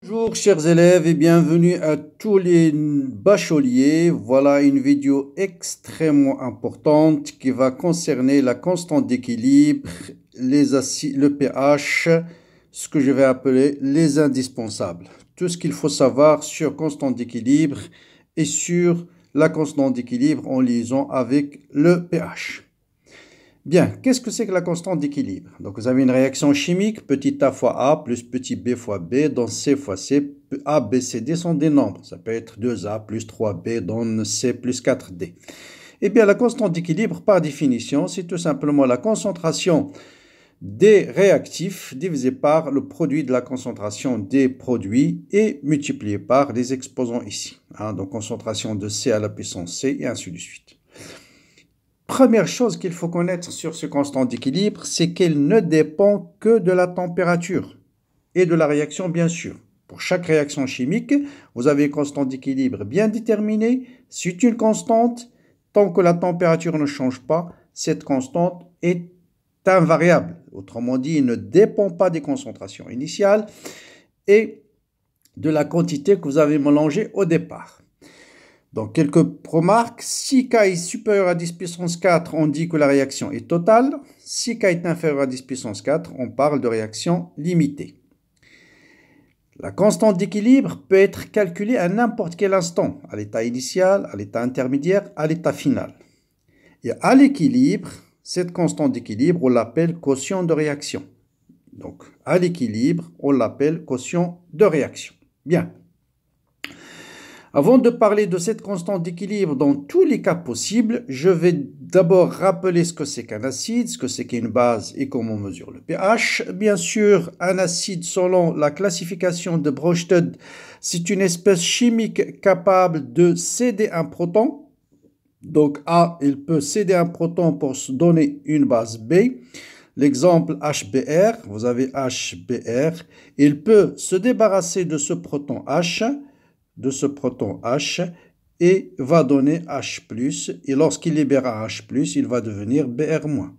Bonjour chers élèves et bienvenue à tous les bacheliers. Voilà une vidéo extrêmement importante qui va concerner la constante d'équilibre, les acides, le pH, ce que je vais appeler les indispensables. Tout ce qu'il faut savoir sur constante d'équilibre et sur la constante d'équilibre en liaison avec le pH. Bien, qu'est-ce que c'est que la constante d'équilibre? Donc, vous avez une réaction chimique, petit a fois A plus petit b fois B, dont C fois C. A, B, C, D sont des nombres. Ça peut être 2A plus 3B, donne C plus 4D. Eh bien, la constante d'équilibre, par définition, c'est tout simplement la concentration des réactifs divisé par le produit de la concentration des produits et multiplié par les exposants ici. Donc, concentration de C à la puissance C et ainsi de suite. Première chose qu'il faut connaître sur ce constant d'équilibre, c'est qu'il ne dépend que de la température et de la réaction, bien sûr. Pour chaque réaction chimique, vous avez une constante d'équilibre bien déterminée. C'est une constante. Tant que la température ne change pas, cette constante est invariable. Autrement dit, il ne dépend pas des concentrations initiales et de la quantité que vous avez mélangée au départ. Donc, quelques remarques. Si K est supérieur à 10 puissance 4, on dit que la réaction est totale. Si K est inférieur à 10 puissance 4, on parle de réaction limitée. La constante d'équilibre peut être calculée à n'importe quel instant, à l'état initial, à l'état intermédiaire, à l'état final. Et à l'équilibre, cette constante d'équilibre, on l'appelle quotient de réaction. Donc, à l'équilibre, on l'appelle quotient de réaction. Bien. Avant de parler de cette constante d'équilibre dans tous les cas possibles, je vais d'abord rappeler ce que c'est qu'un acide, ce que c'est qu'une base et comment on mesure le pH. Bien sûr, un acide, selon la classification de Brøsted, c'est une espèce chimique capable de céder un proton. Donc A, il peut céder un proton pour se donner une base B. L'exemple HBr, vous avez HBr, il peut se débarrasser de ce proton H, et va donner H+, et lorsqu'il libère un H+, il va devenir Br-.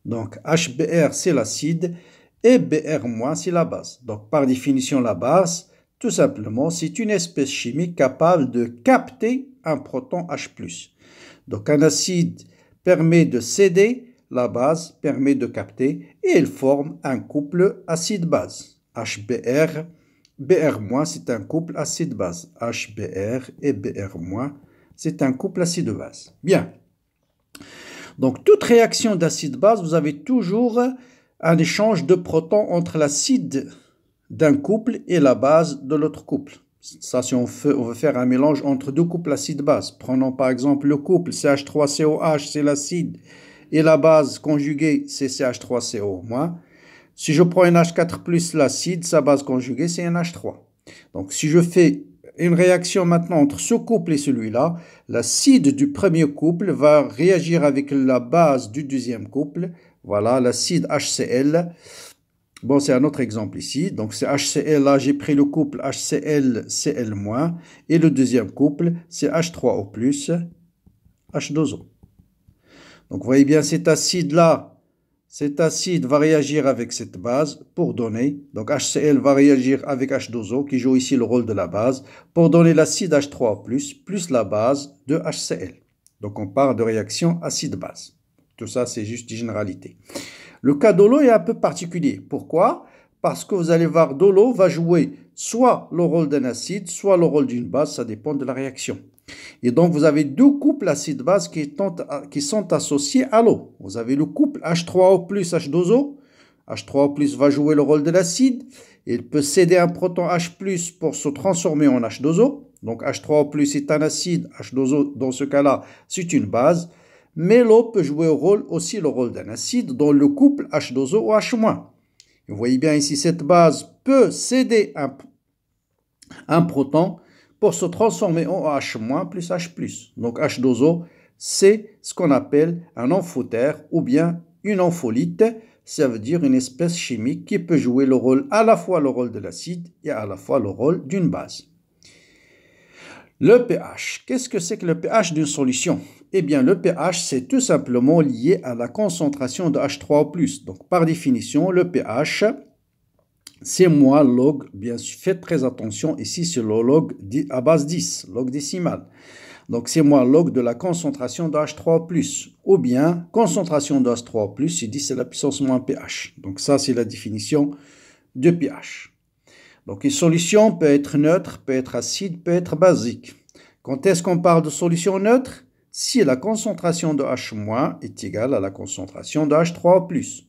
Donc HBr c'est l'acide et Br- c'est la base. Donc par définition la base, tout simplement, c'est une espèce chimique capable de capter un proton H+. Donc un acide permet de céder, la base permet de capter, et il forme un couple acide-base. HBr Br-, c'est un couple acide-base. HBr et Br-, c'est un couple acide-base. Bien. Donc, toute réaction d'acide-base, vous avez toujours un échange de protons entre l'acide d'un couple et la base de l'autre couple. Ça, si on veut faire un mélange entre deux couples acide-base. Prenons par exemple le couple CH3COH, c'est l'acide, et la base conjuguée, c'est CH3CO-. Si je prends un H4+, l'acide, sa base conjuguée, c'est un H3. Donc, si je fais une réaction maintenant entre ce couple et celui-là, l'acide du premier couple va réagir avec la base du deuxième couple. Voilà, l'acide HCl. Bon, c'est un autre exemple ici. Donc, c'est HCl, là, j'ai pris le couple HCl, Cl-, et le deuxième couple, c'est H3O+, H2O. Donc, vous voyez bien cet acide-là, cet acide va réagir avec cette base pour donner, donc HCl va réagir avec H2O qui joue ici le rôle de la base pour donner l'acide H3O+, plus la base de HCl. Donc on parle de réaction acide-base. Tout ça c'est juste des généralités. Le cas de l'eau est un peu particulier. Pourquoi? Parce que vous allez voir, de l'eau va jouer soit le rôle d'un acide, soit le rôle d'une base, ça dépend de la réaction. Et donc, vous avez deux couples acide-base qui sont associés à l'eau. Vous avez le couple H3O plus H2O. H3O+ va jouer le rôle de l'acide. Il peut céder un proton H+, pour se transformer en H2O. Donc, H3O+ est un acide. H2O, dans ce cas-là, c'est une base. Mais l'eau peut jouer aussi le rôle d'un acide dans le couple H2O ou H-. Vous voyez bien ici, cette base peut céder un proton pour se transformer en H- plus H+. Donc H2O, c'est ce qu'on appelle un amphotère ou bien une ampholyte. Ça veut dire une espèce chimique qui peut jouer le rôle, à la fois le rôle de l'acide et à la fois le rôle d'une base. Le pH. Qu'est-ce que c'est que le pH d'une solution? Eh bien, le pH, c'est tout simplement lié à la concentration de H3O+. Donc, par définition, le pH, c'est moins log, bien sûr, faites très attention, ici c'est le log à base 10, log décimal. Donc c'est moins log de la concentration de H3+, ou bien concentration de H3+, c'est 10 à la puissance moins pH. Donc ça c'est la définition de pH. Donc une solution peut être neutre, peut être acide, peut être basique. Quand est-ce qu'on parle de solution neutre? Si la concentration de H- est égale à la concentration de H3+.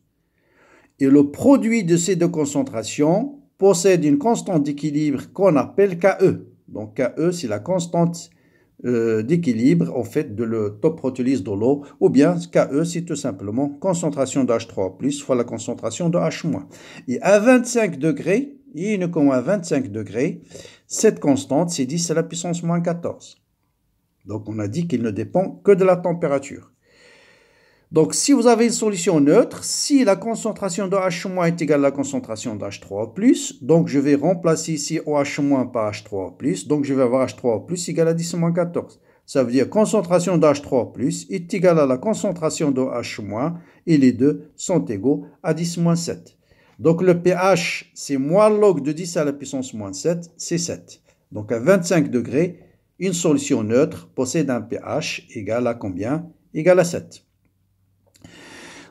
Et le produit de ces deux concentrations possède une constante d'équilibre qu'on appelle Ke. Donc Ke, c'est la constante d'équilibre en fait de le top protéolyse de l'eau, ou bien Ke, c'est tout simplement concentration de H3+ fois la concentration de H-. Et à 25 degrés, et uniquement à 25 degrés, cette constante, c'est 10 à la puissance moins 14. Donc on a dit qu'il ne dépend que de la température. Donc, si vous avez une solution neutre, si la concentration de H- est égale à la concentration de H3+, donc je vais remplacer ici OH- par H3+, donc je vais avoir H3+ égale à 10-14. Ça veut dire concentration de H3+ est égale à la concentration de H- et les deux sont égaux à 10-7. Donc, le pH, c'est moins log de 10 à la puissance moins 7, c'est 7. Donc, à 25 degrés, une solution neutre possède un pH égal à combien? Égal à 7.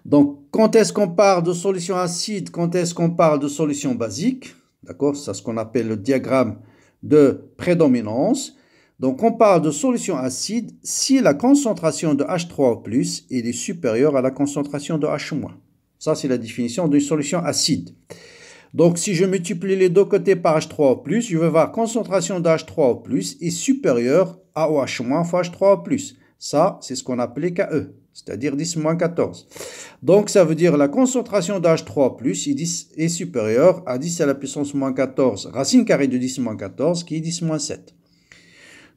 Donc, quand est-ce qu'on parle de solution acide, quand est-ce qu'on parle de solution basique? D'accord, c'est ce qu'on appelle le diagramme de prédominance. Donc, on parle de solution acide si la concentration de H3+ est supérieure à la concentration de H-. Ça, c'est la définition d'une solution acide. Donc, si je multiplie les deux côtés par H3+, je vais voir concentration de H3+ est supérieure à OH- fois H3+. Ça, c'est ce qu'on appelait Ke, c'est-à-dire 10-14. Donc, ça veut dire la concentration de H3+ est supérieure à 10 à la puissance moins 14, racine carrée de 10-14, qui est 10-7.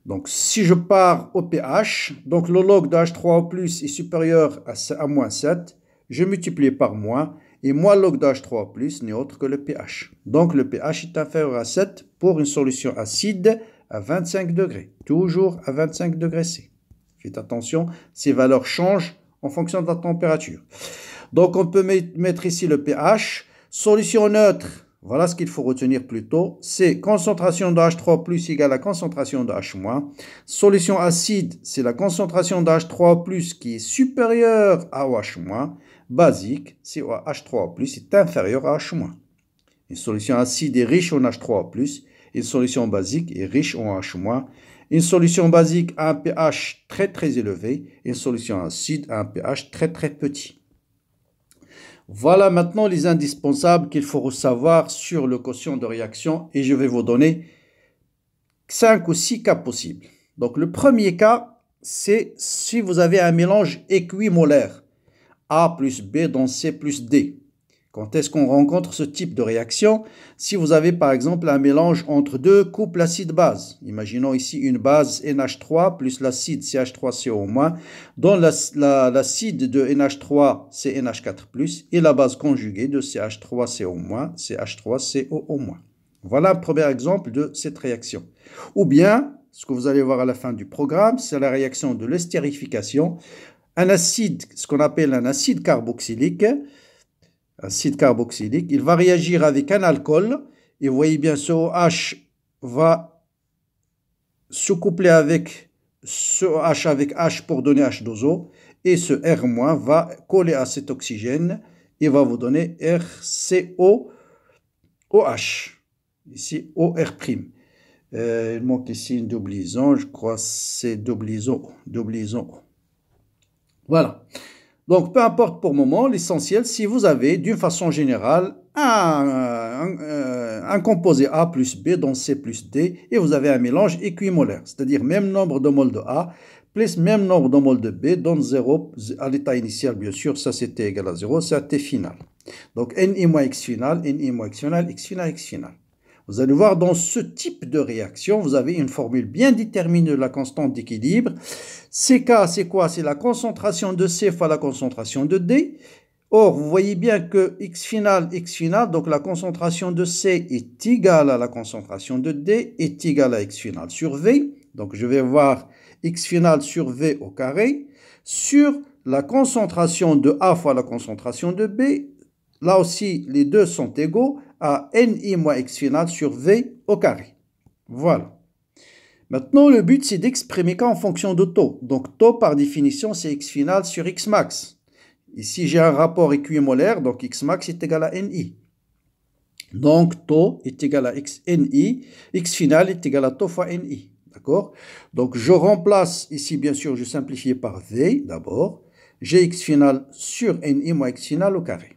Donc, si je pars au pH, donc le log de H3+ est supérieur à moins 7, je multiplie par moins, et moins log de H3+ n'est autre que le pH. Donc, le pH est inférieur à 7 pour une solution acide à 25 degrés, toujours à 25 degrés C. Faites attention, ces valeurs changent en fonction de la température. Donc, on peut mettre ici le pH. Solution neutre, voilà ce qu'il faut retenir plutôt, c'est concentration de H3+ égale à concentration de H-. Solution acide, c'est la concentration de H3+ qui est supérieure à OH-. Basique, c'est H3+ est inférieur à H-. Une solution acide est riche en H3+, une solution basique est riche en H-. Une solution basique a un pH très très élevé, une solution acide a un pH très très petit. Voilà maintenant les indispensables qu'il faut savoir sur le quotient de réaction et je vais vous donner 5 ou 6 cas possibles. Donc le premier cas, c'est si vous avez un mélange équimolaire, A plus B dans C plus D. Quand est-ce qu'on rencontre ce type de réaction? Si vous avez par exemple un mélange entre deux couples acide-base, imaginons ici une base NH3 plus l'acide CH3CO-, dont l'acide de NH3 c'est NH4+, et la base conjuguée de CH3CO-, CH3COO-. Voilà un premier exemple de cette réaction. Ou bien, ce que vous allez voir à la fin du programme, c'est la réaction de l'estérification. Un acide, ce qu'on appelle un acide carboxylique, il va réagir avec un alcool, et vous voyez bien ce OH va se coupler avec ce H avec H pour donner H2O, et ce R- va coller à cet oxygène et va vous donner RCOOH, ici OR'. Il manque ici une double liaison, je crois que c'est double liaison. Voilà. Donc, peu importe pour le moment, l'essentiel, si vous avez, d'une façon générale, un composé A plus B dans C plus D, et vous avez un mélange équimolaire, c'est-à-dire même nombre de moles de A, plus même nombre de moles de B, donne 0 à l'état initial, bien sûr, ça c'était égal à 0, c'est à T final. Donc, Ni moins X final, Ni moins X final, X final, X final. Vous allez voir, dans ce type de réaction, vous avez une formule bien déterminée de la constante d'équilibre. CK, c'est quoi? C'est la concentration de C fois la concentration de D. Or, vous voyez bien que X final, donc la concentration de C est égale à la concentration de D, est égale à X final sur V. Donc, je vais voir X final sur V au carré, sur la concentration de A fois la concentration de B. là aussi, les deux sont égaux à NI moins X final sur V au carré. Voilà. Maintenant, le but, c'est d'exprimer K en fonction de taux. Donc, taux, par définition, c'est X final sur X max. Ici, j'ai un rapport équimolaire, donc X max est égal à NI. Donc, taux est égal à NI, X final est égal à taux fois NI. D'accord? Donc, je remplace ici, bien sûr, je simplifie par V d'abord. J'ai X final sur NI moins X final au carré.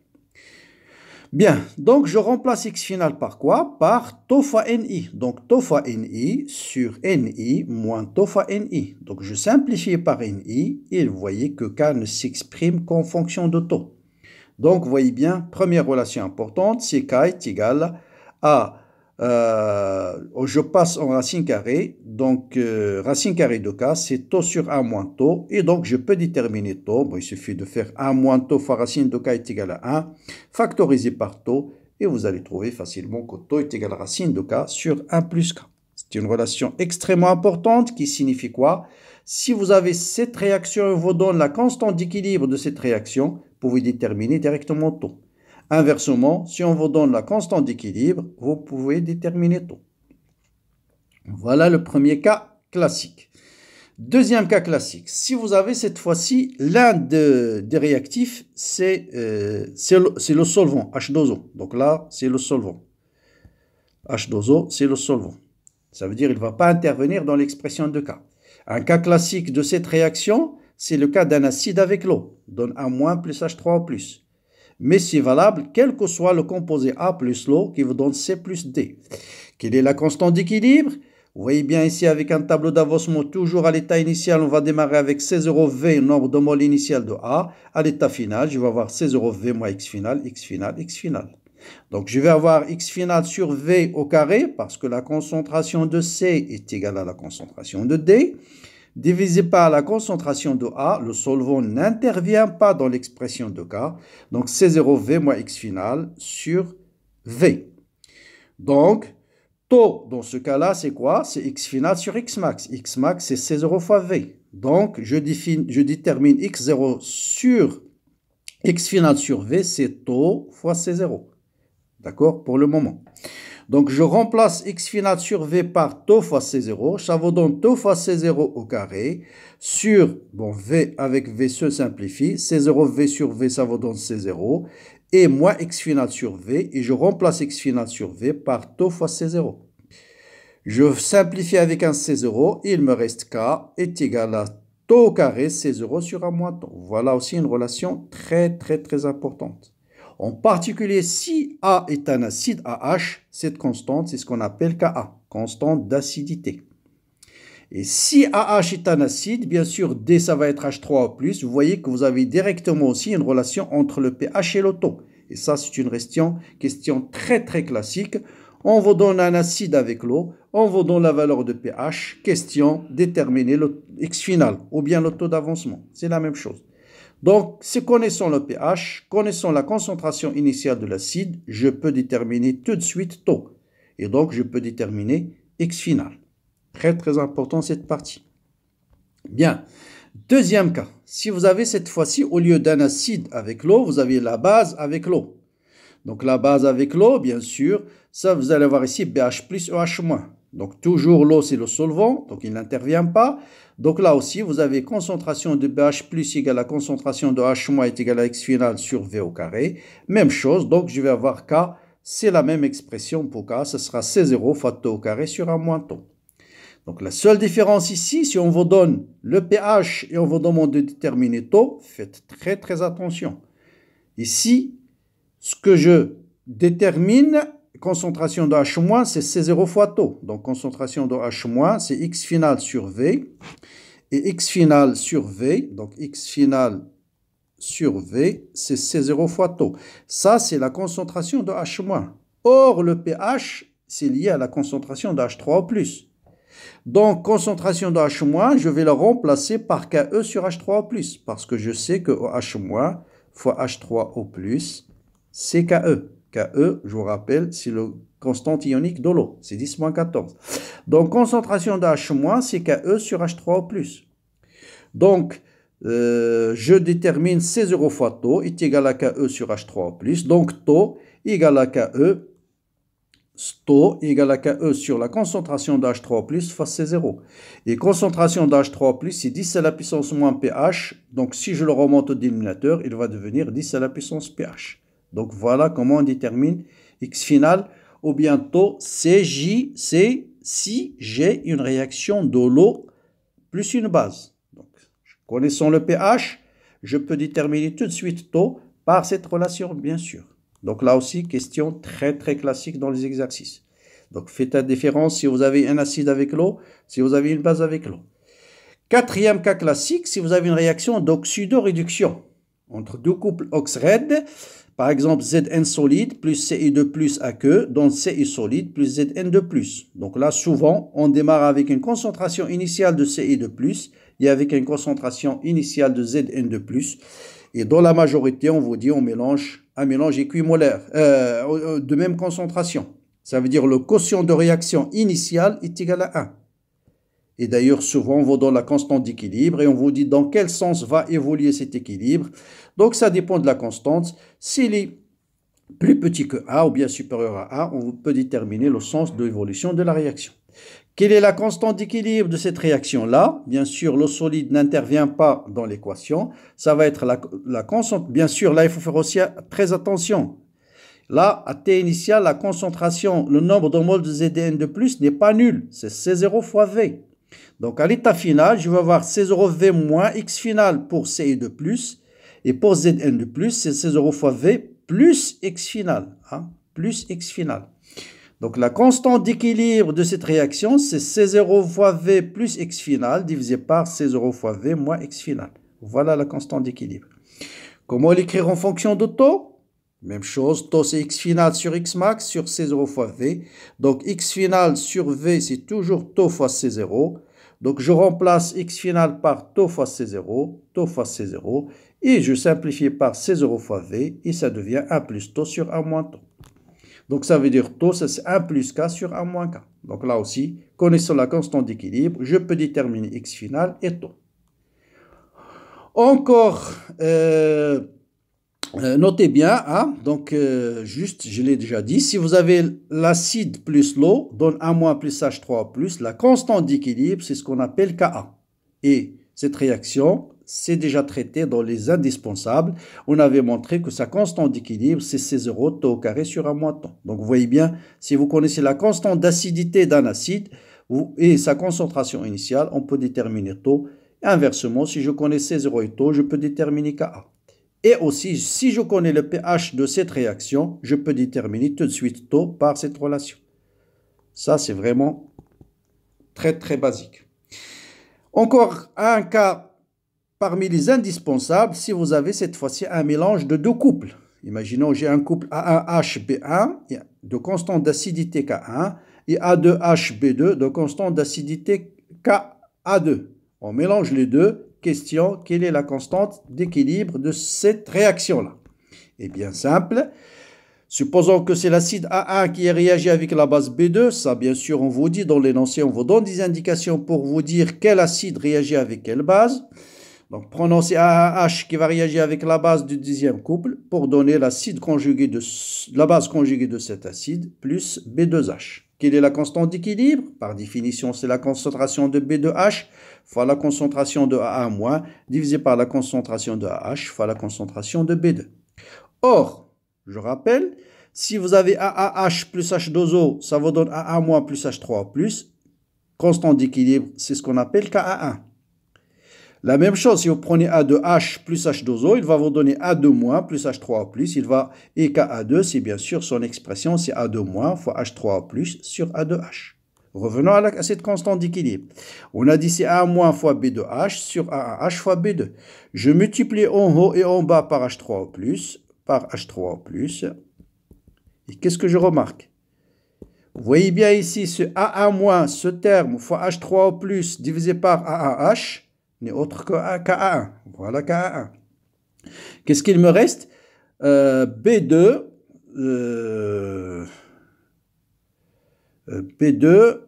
Bien, donc je remplace X final par quoi? Par taux fois NI. Donc, taux fois NI sur NI moins taux fois NI. Donc, je simplifie par NI et vous voyez que K ne s'exprime qu'en fonction de taux. Donc, vous voyez bien, première relation importante, c'est K est égal à, je passe en racine carrée, donc racine carrée de K, c'est taux sur 1 moins taux, et donc je peux déterminer taux. Bon, il suffit de faire 1 moins taux fois racine de K est égal à 1, factorisé par taux, et vous allez trouver facilement que taux est égal à racine de K sur 1 plus K. C'est une relation extrêmement importante qui signifie quoi? Si vous avez cette réaction, elle vous donne la constante d'équilibre de cette réaction, vous pouvez déterminer directement taux. Inversement, si on vous donne la constante d'équilibre, vous pouvez déterminer taux. Voilà le premier cas classique. Deuxième cas classique, si vous avez cette fois-ci l'un des réactifs, c'est le solvant, H2O. Donc là, c'est le solvant. H2O, c'est le solvant. Ça veut dire qu'il ne va pas intervenir dans l'expression de K. Un cas classique de cette réaction, c'est le cas d'un acide avec l'eau, donne A- plus H3O+. Mais c'est valable quel que soit le composé A plus l'eau qui vous donne C plus D. Quelle est la constante d'équilibre? Vous voyez bien ici avec un tableau d'avancement, toujours à l'état initial, on va démarrer avec C0V, nombre de moles initial de A. À l'état final, je vais avoir C0V moins X final, X final, X final. Donc, je vais avoir X final sur V au carré, parce que la concentration de C est égale à la concentration de D. Divisé par la concentration de A, le solvant n'intervient pas dans l'expression de K. Donc, C0V moins X final sur V. Donc, taux, dans ce cas-là, c'est quoi? C'est X final sur X max. X max, c'est C0 fois V. Donc, je détermine X0 sur X final sur V, c'est taux fois C0. D'accord? Pour le moment. Donc, je remplace X final sur V par taux fois C0. Ça vous donne taux fois C0 au carré sur, bon, V avec V se simplifie. C0, V sur V, ça vous donne C0. Et moins X final sur V. Et je remplace X final sur V par taux fois C0. Je simplifie avec un C0. Il me reste K est égal à taux au carré C0 sur A moins taux. Voilà aussi une relation très, très, très importante. En particulier, si A est un acide AH, cette constante, c'est ce qu'on appelle Ka, constante d'acidité. Et si AH est un acide, bien sûr, D, ça va être H3O+. Vous voyez que vous avez directement aussi une relation entre le pH et le taux. Et ça, c'est une question très, très classique. On vous donne un acide avec l'eau, on vous donne la valeur de pH, question, déterminer le X final, ou bien le taux d'avancement. C'est la même chose. Donc, si connaissant le pH, connaissant la concentration initiale de l'acide, je peux déterminer tout de suite taux. Et donc, je peux déterminer X final. Très, très important cette partie. Bien. Deuxième cas. Si vous avez cette fois-ci, au lieu d'un acide avec l'eau, vous avez la base avec l'eau. Donc, la base avec l'eau, bien sûr, ça, vous allez voir ici BH plus OH-. Donc, toujours l'eau, c'est le solvant, donc il n'intervient pas. Donc, là aussi, vous avez concentration de BH plus égale à concentration de H- est égale à X final sur V au carré. Même chose, donc je vais avoir K, c'est la même expression pour K, ce sera C0 fois taux au carré sur A moins taux. Donc, la seule différence ici, si on vous donne le pH et on vous demande de déterminer taux, faites très, très attention. Ici, ce que je détermine, concentration de H-, c'est C0 fois taux. Donc, concentration de H-, c'est X final sur V. Et X final sur V, donc X final sur V, c'est C0 fois taux. Ça, c'est la concentration de H-. Or, le pH, c'est lié à la concentration de H3O+. Donc, concentration de H-, je vais la remplacer par Ke sur H3O+, parce que je sais que H- fois H3O+, c'est Ke. Ke, je vous rappelle, c'est le constante ionique de l'eau, c'est 10-14. Donc, concentration de H-, c'est Ke sur H3O+. Donc, je détermine C0 fois taux est égal à KE sur H3O+. Donc taux égal à KE, taux égal à KE sur la concentration d'H3O+, fois C0. Et concentration d'H3O+, c'est 10 à la puissance moins pH. Donc si je le remonte au dénominateur, il va devenir 10 à la puissance pH. Donc voilà comment on détermine X final ou bien taux CJ, c'est si j'ai une réaction de l'eau plus une base. Donc, connaissant le pH, je peux déterminer tout de suite taux par cette relation, bien sûr. Donc là aussi, question très très classique dans les exercices. Donc faites la différence si vous avez un acide avec l'eau, si vous avez une base avec l'eau. Quatrième cas classique, si vous avez une réaction d'oxydoréduction entre deux couples oxred, par exemple Zn solide plus Ci2 plus aqueux, donc Ci solide plus Zn2 plus. Donc là, souvent, on démarre avec une concentration initiale de Ci2 plus et avec une concentration initiale de Zn2 plus. Et dans la majorité, on vous dit on mélange un mélange équimolaire, de même concentration. Ça veut dire le quotient de réaction initiale est égal à 1. Et d'ailleurs, souvent, on vous donne la constante d'équilibre et on vous dit dans quel sens va évoluer cet équilibre. Donc, ça dépend de la constante. S'il est plus petit que A ou bien supérieur à A, on peut déterminer le sens de l'évolution de la réaction. Quelle est la constante d'équilibre de cette réaction-là? Bien sûr, l'eau solide n'intervient pas dans l'équation. Ça va être la constante. Bien sûr, là, il faut faire aussi très attention. Là, à T initial, la concentration, le nombre de moles de Zn de plus n'est pas nul. C'est C0 fois V. Donc, à l'état final, je vais avoir C0V moins X final pour Ci de plus. Et pour Zn de plus, c'est C0 fois V plus X final. Hein, plus X final. Donc, la constante d'équilibre de cette réaction, c'est C0 fois V plus X final divisé par C0 fois V moins X final. Voilà la constante d'équilibre. Comment l'écrire en fonction de taux? Même chose, taux c'est X final sur X max sur C0 fois V. Donc, X final sur V, c'est toujours taux fois C0. Donc, je remplace X final par taux fois C0, et je simplifie par C0 fois V, et ça devient 1 plus taux sur 1 moins taux. Donc, ça veut dire taux, ça c'est 1 plus K sur 1 moins K. Donc, là aussi, connaissant la constante d'équilibre, je peux déterminer X final et taux. Encore, notez bien, hein, donc juste, je l'ai déjà dit, si vous avez l'acide plus l'eau, donne 1 moins plus H3 plus, la constante d'équilibre, c'est ce qu'on appelle Ka. Et cette réaction, c'est déjà traité dans les indispensables. On avait montré que sa constante d'équilibre, c'est C0 taux au carré sur 1 moins taux. Donc vous voyez bien, si vous connaissez la constante d'acidité d'un acide et sa concentration initiale, on peut déterminer taux. Inversement, si je connais C0 et taux, je peux déterminer Ka. Et aussi, si je connais le pH de cette réaction, je peux déterminer tout de suite taux par cette relation. Ça, c'est vraiment très, très basique. Encore un cas parmi les indispensables, si vous avez cette fois-ci un mélange de deux couples. Imaginons j'ai un couple A1HB1 de constante d'acidité K1 et A2HB2 de constante d'acidité Ka2. On mélange les deux. Question, quelle est la constante d'équilibre de cette réaction-là? Eh bien simple. Supposons que c'est l'acide A1 qui réagit avec la base B2. Ça, bien sûr, on vous dit dans l'énoncé, on vous donne des indications pour vous dire quel acide réagit avec quelle base. Donc, prenons A1H qui va réagir avec la base du deuxième couple pour donner l'acide conjugué de la base conjuguée de cet acide plus B2H. Quelle est la constante d'équilibre? Par définition, c'est la concentration de B2H fois la concentration de AA- divisé par la concentration de AH fois la concentration de B2. Or, je rappelle, si vous avez AAH plus H2O, ça vous donne AA- plus H3+. Constante d'équilibre, c'est ce qu'on appelle Ka1. La même chose, si vous prenez A2H plus H2O, il va vous donner A2- plus H3+. Et Ka2, c'est bien sûr son expression, c'est A2- fois H3+ sur A2H. Revenons à cette constante d'équilibre. On a dit c'est A- fois B2H sur A1H fois B2. Je multiplie en haut et en bas par H3+, Et qu'est-ce que je remarque? Vous voyez bien ici, ce A1-, ce terme, fois H3+, divisé par A1H, n'est autre que Ka1. Voilà Ka1. Qu'est-ce qu'il me reste? B2, B2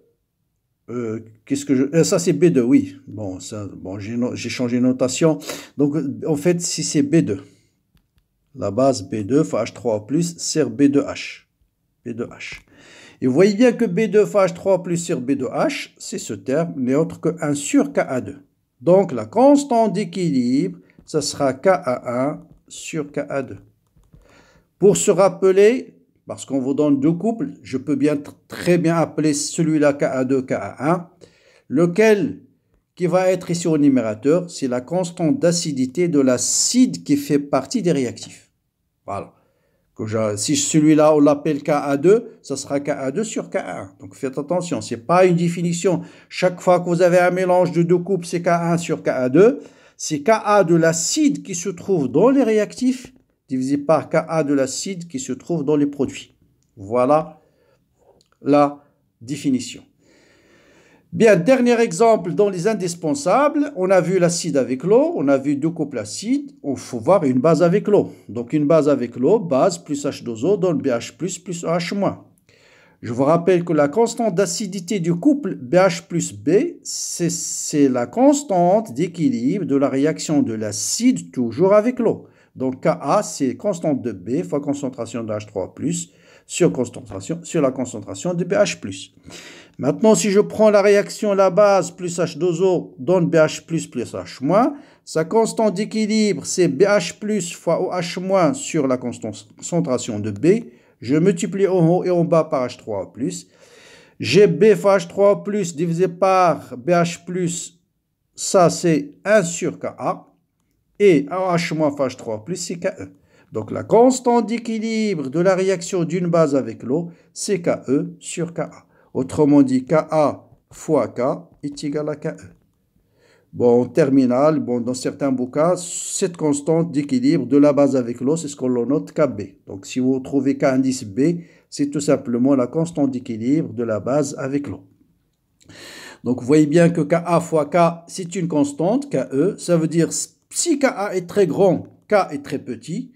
Qu'est-ce que je... ça, c'est B2, oui. Bon, ça, bon, j'ai changé de notation. Donc, en fait, si c'est B2, la base B2 fois H3+, sert B2H. B2H. Et vous voyez bien que B2 fois H3+ sur B2H, c'est ce terme, n'est autre que 1 sur Ka2. Donc, la constante d'équilibre, ça sera Ka1 sur Ka2. Pour se rappeler, parce qu'on vous donne deux couples, je peux très bien appeler celui-là Ka2, Ka1, lequel qui va être ici au numérateur, c'est la constante d'acidité de l'acide qui fait partie des réactifs. Voilà. Si celui-là, on l'appelle Ka2, ça sera Ka2 sur Ka1. Donc faites attention, ce n'est pas une définition. Chaque fois que vous avez un mélange de deux couples, c'est Ka1 sur Ka2. C'est Ka de l'acide qui se trouve dans les réactifs, divisé par Ka de l'acide qui se trouve dans les produits. Voilà la définition. Bien, dernier exemple dans les indispensables, on a vu l'acide avec l'eau, on a vu deux couples acides, il faut voir une base avec l'eau. Donc une base avec l'eau, base plus H2O donne BH+, plus OH-. Je vous rappelle que la constante d'acidité du couple BH plus B, c'est la constante d'équilibre de la réaction de l'acide toujours avec l'eau. Donc Ka, c'est constante de B fois concentration de H3+, sur la concentration de BH+. Maintenant, si je prends la réaction, la base plus H2O donne BH+, plus OH-, sa constante d'équilibre, c'est BH+, fois OH- sur la concentration de B. Je multiplie en haut et en bas par H3+. J'ai B fois H3+, divisé par BH+, ça c'est 1 sur Ka. Et OH- fois H3+, c'est Ke. Donc la constante d'équilibre de la réaction d'une base avec l'eau, c'est Ke sur Ka. Autrement dit, Ka fois K est égal à Ke. Bon, en terminale, bon, dans certains cas, cette constante d'équilibre de la base avec l'eau, c'est ce qu'on note Kb. Donc, si vous trouvez K indice B, c'est tout simplement la constante d'équilibre de la base avec l'eau. Donc, vous voyez bien que Ka fois K, c'est une constante, Ke. Ça veut dire, si Ka est très grand, K est très petit.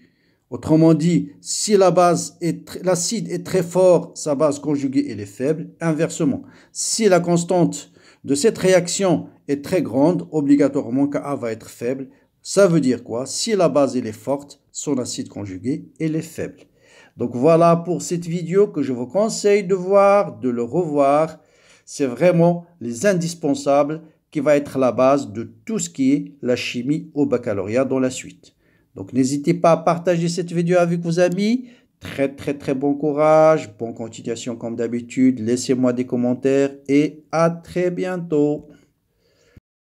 Autrement dit, si l'acide est très fort, sa base conjuguée elle est faible. Inversement, si la constante de cette réaction est très grande, obligatoirement Ka va être faible. Ça veut dire quoi? Si la base elle est forte, son acide conjugué elle est faible. Donc voilà pour cette vidéo que je vous conseille de voir, de le revoir. C'est vraiment les indispensables qui va être la base de tout ce qui est la chimie au baccalauréat dans la suite. Donc, n'hésitez pas à partager cette vidéo avec vos amis. Très bon courage, bonne continuation comme d'habitude. Laissez-moi des commentaires et à très bientôt.